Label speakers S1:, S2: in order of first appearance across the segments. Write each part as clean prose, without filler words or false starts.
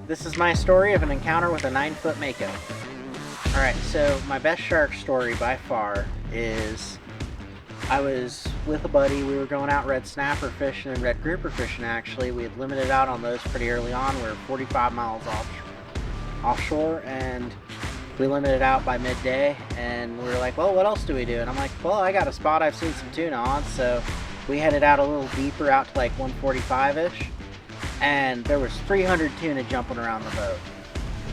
S1: This is my story of an encounter with a 9-foot Mako. Alright, so my best shark story by far is I was with a buddy. We were going out red snapper fishing and red grouper fishing actually. We had limited out on those pretty early on. We were 45 miles offshore and we limited out by midday, and we were like, well, what else do we do? And I'm like, well, I got a spot I've seen some tuna on, so we headed out a little deeper out to like 145-ish, and there was 300 tuna jumping around the boat.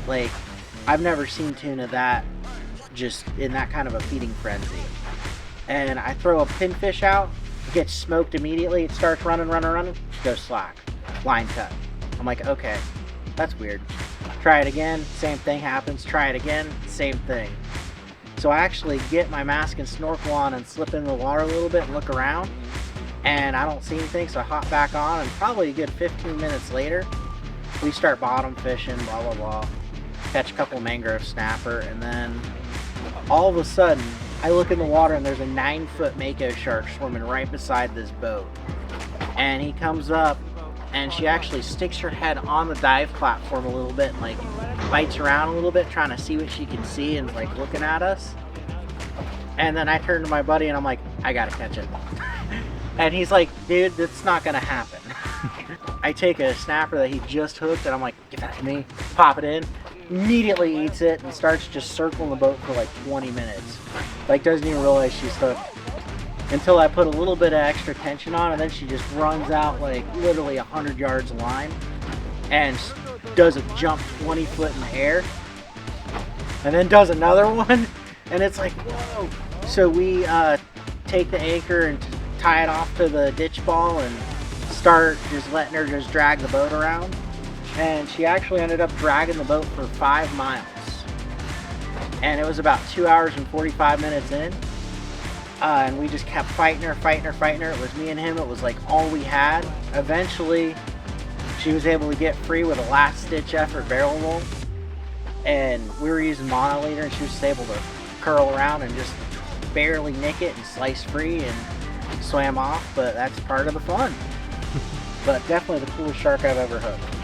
S1: Like, I've never seen tuna that just in that kind of a feeding frenzy. And I throw a pinfish out, it gets smoked immediately, it starts running, goes slack, line cut. I'm like, okay, that's weird. Try it again, same thing happens. Try it again, same thing. So I actually get my mask and snorkel on and slip in the water a little bit and look around, and I don't see anything, so I hop back on, and probably a good 15 minutes later, we start bottom fishing, blah, blah, blah. Catch a couple mangrove snapper, and then all of a sudden, I look in the water and there's a 9-foot Mako shark swimming right beside this boat. And he comes up, and she actually sticks her head on the dive platform a little bit and like bites around a little bit trying to see what she can see and like looking at us. And then I turn to my buddy and I'm like, I gotta catch it. And he's like, dude, that's not gonna happen. I take a snapper that he just hooked and I'm like, give that to me, pop it in, immediately eats it and starts just circling the boat for like 20 minutes. Like, doesn't even realize she's hooked. Until I put a little bit of extra tension on, and then she just runs out like literally 100 yards of line and does a jump 20 foot in the air and then does another one, and it's like, whoa. So we take the anchor and tie it off to the ditch ball and start just letting her just drag the boat around, and she actually ended up dragging the boat for 5 miles, and it was about 2 hours and 45 minutes in. And we just kept fighting her. It was me and him. It was like all we had. Eventually, she was able to get free with a last-ditch effort barrel roll. And we were using monoliter, and she was able to curl around and just barely nick it and slice free and swam off. But that's part of the fun. But definitely the coolest shark I've ever hooked.